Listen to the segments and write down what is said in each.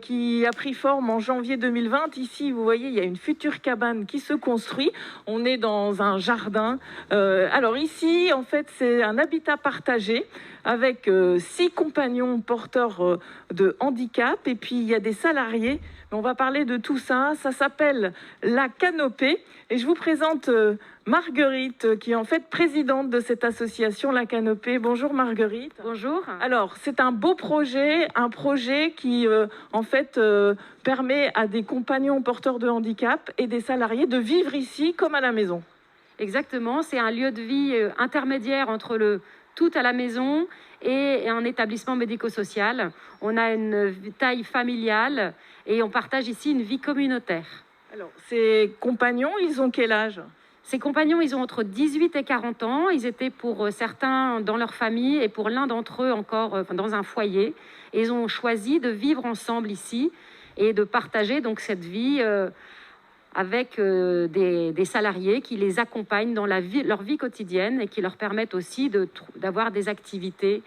qui a pris forme en janvier 2020. Ici, vous voyez, il y a une future cabane qui se construit. On est dans un jardin. Alors ici, en fait, c'est un habitat partagé avec 6 compagnons porteurs de handicap. Et puis, il y a des salariés. On va parler de tout ça. Ça s'appelle la Canopée. Et je vous présente Marguerite, qui est en fait présidente de cette association, la Canopée. Bonjour Marguerite. Bonjour. Alors, c'est un beau projet, un projet qui, en fait, permet à des compagnons porteurs de handicap et des salariés de vivre ici comme à la maison. Exactement, c'est un lieu de vie intermédiaire entre le tout à la maison et un établissement médico-social. On a une taille familiale et on partage ici une vie communautaire. Alors, ces compagnons, ils ont quel âge ? Ces compagnons, ils ont entre 18 et 40 ans. Ils étaient pour certains dans leur famille et pour l'un d'entre eux encore dans un foyer. Et ils ont choisi de vivre ensemble ici et de partager donc cette vie avec des salariés qui les accompagnent dans leur vie quotidienne et qui leur permettent aussi d'avoir des activités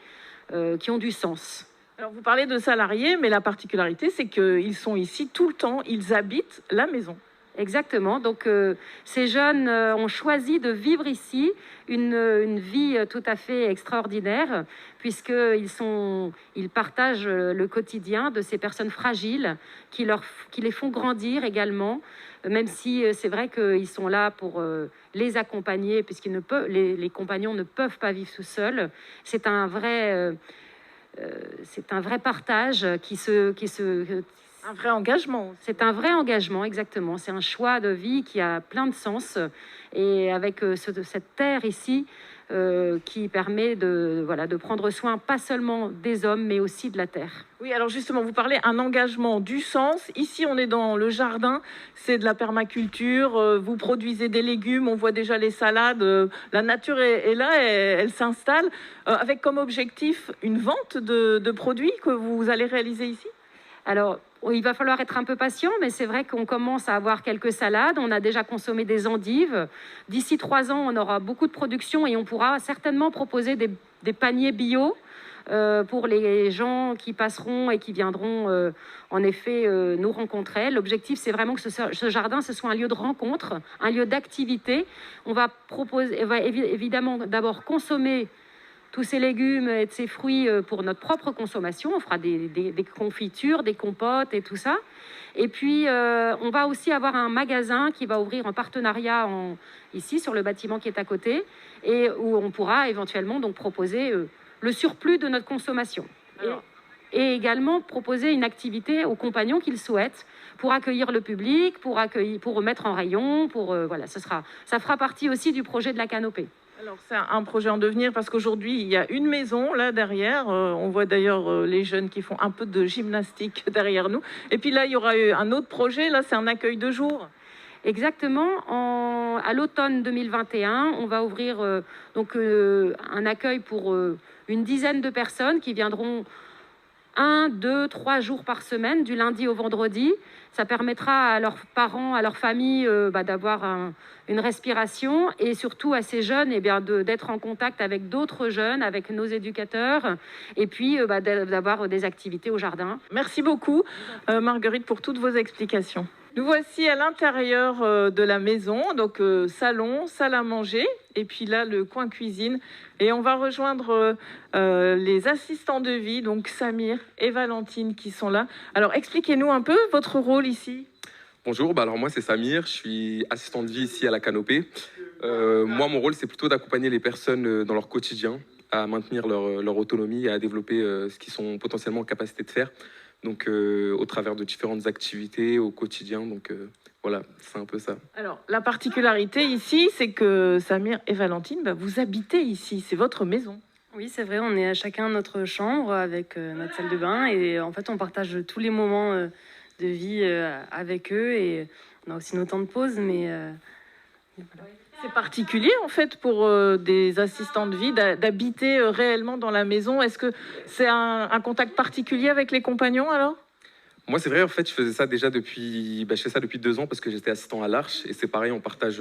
qui ont du sens. Alors, vous parlez de salariés, mais la particularité, c'est qu'ils sont ici tout le temps. Ils habitent la maison. Exactement. Donc, ces jeunes ont choisi de vivre ici une vie tout à fait extraordinaire, puisqu'ils partagent le quotidien de ces personnes fragiles qui les font grandir également, même si c'est vrai qu'ils sont là pour les accompagner, les compagnons ne peuvent pas vivre tout seuls. C'est un vrai partage Un vrai engagement. C'est un vrai engagement, exactement. C'est un choix de vie qui a plein de sens. Et avec cette terre ici qui permet de prendre soin pas seulement des hommes, mais aussi de la terre. Oui, alors justement, vous parlez un engagement du sens. Ici, on est dans le jardin, c'est de la permaculture. Vous produisez des légumes, on voit déjà les salades. La nature est là, elle s'installe. Avec comme objectif une vente de produits que vous allez réaliser ici ? Alors, il va falloir être un peu patient, mais c'est vrai qu'on commence à avoir quelques salades. On a déjà consommé des endives. D'ici 3 ans, on aura beaucoup de production et on pourra certainement proposer des paniers bio pour les gens qui passeront et qui viendront en effet nous rencontrer. L'objectif, c'est vraiment que ce jardin, ce soit un lieu de rencontre, un lieu d'activité. On va évidemment d'abord consommer tous ces légumes et ces fruits pour notre propre consommation. On fera des confitures, des compotes et tout ça. Et puis, on va aussi avoir un magasin qui va ouvrir en partenariat ici, sur le bâtiment qui est à côté, et où on pourra éventuellement donc proposer le surplus de notre consommation. Et également proposer une activité aux compagnons qu'ils souhaitent pour accueillir le public, pour remettre en rayon, ça fera partie aussi du projet de la Canopée. Alors, c'est un projet en devenir parce qu'aujourd'hui, il y a une maison là derrière. On voit d'ailleurs les jeunes qui font un peu de gymnastique derrière nous. Et puis là, il y aura un autre projet. Là, c'est un accueil de jour. Exactement. À l'automne 2021, on va ouvrir un accueil pour une dizaine de personnes qui viendront 1, 2, 3 jours par semaine, du lundi au vendredi. Ça permettra à leurs parents, à leur famille d'avoir une respiration et surtout à ces jeunes d'être en contact avec d'autres jeunes, avec nos éducateurs et puis d'avoir des activités au jardin. Merci beaucoup Marguerite pour toutes vos explications. Nous voici à l'intérieur de la maison, donc salon, salle à manger, et puis là le coin cuisine. Et on va rejoindre les assistants de vie, donc Samir et Valentine qui sont là. Alors expliquez-nous un peu votre rôle ici. Bonjour, alors moi c'est Samir, je suis assistant de vie ici à la Canopée. Moi mon rôle c'est plutôt d'accompagner les personnes dans leur quotidien, à maintenir leur autonomie et à développer ce qu'ils sont potentiellement en capacité de faire. Donc au travers de différentes activités au quotidien, donc voilà, c'est un peu ça. Alors la particularité ici, c'est que Samir et Valentine, vous habitez ici, c'est votre maison. Oui, c'est vrai, on est à chacun notre chambre avec notre salle de bain et en fait on partage tous les moments de vie avec eux et on a aussi nos temps de pause, mais voilà. C'est particulier en fait pour des assistants de vie d'habiter réellement dans la maison. Est-ce que c'est un contact particulier avec les compagnons alors ? Moi c'est vrai, en fait je faisais ça déjà depuis 2 ans parce que j'étais assistant à l'Arche et c'est pareil, on partage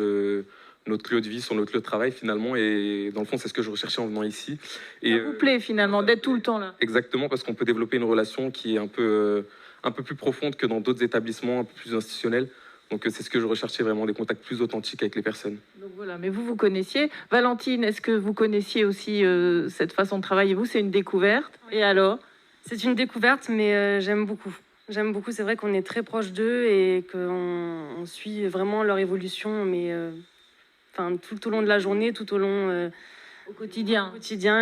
notre lieu de vie sur notre lieu de travail finalement et dans le fond c'est ce que je recherchais en venant ici. Et ça vous plaît finalement d'être tout le temps là ? Exactement, parce qu'on peut développer une relation qui est un peu un peu plus profonde que dans d'autres établissements, un peu plus institutionnels. Donc c'est ce que je recherchais vraiment, des contacts plus authentiques avec les personnes. Donc voilà, mais vous connaissiez. Valentine, est-ce que vous connaissiez aussi cette façon de travailler? Vous, c'est une découverte. Et alors? C'est une découverte, mais j'aime beaucoup. J'aime beaucoup, c'est vrai qu'on est très proche d'eux et qu'on suit vraiment leur évolution, mais tout au long de la journée, tout au long Au quotidien.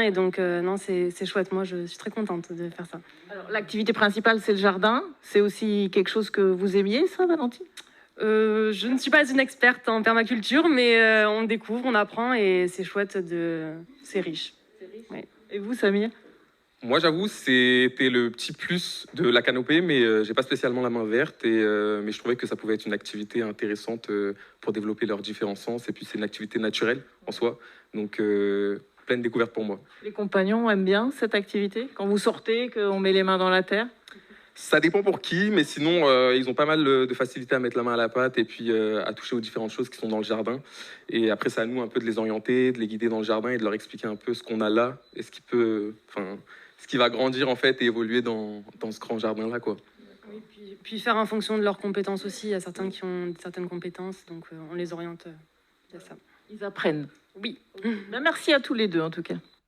Et donc, non, c'est chouette. Moi, je suis très contente de faire ça. Alors, l'activité principale, c'est le jardin. C'est aussi quelque chose que vous aimiez, ça, Valentine? Je ne suis pas une experte en permaculture, mais on découvre, on apprend et c'est chouette, c'est riche. Ouais. Et vous, Samir? Moi, j'avoue, c'était le petit plus de la canopée, mais j'ai pas spécialement la main verte. Mais je trouvais que ça pouvait être une activité intéressante pour développer leurs différents sens. Et puis, c'est une activité naturelle en soi. Donc, pleine découverte pour moi. Les compagnons aiment bien cette activité? Quand vous sortez, qu'on met les mains dans la terre? Ça dépend pour qui, mais sinon, ils ont pas mal de facilité à mettre la main à la pâte et puis à toucher aux différentes choses qui sont dans le jardin. Et après, c'est à nous un peu de les orienter, de les guider dans le jardin et de leur expliquer un peu ce qu'on a là et ce qui va grandir en fait et évoluer dans ce grand jardin-là, quoi. Oui, puis faire en fonction de leurs compétences aussi. Il y a certains qui ont certaines compétences, donc on les oriente via ça. Ils apprennent. Oui. Ben, merci à tous les deux, en tout cas.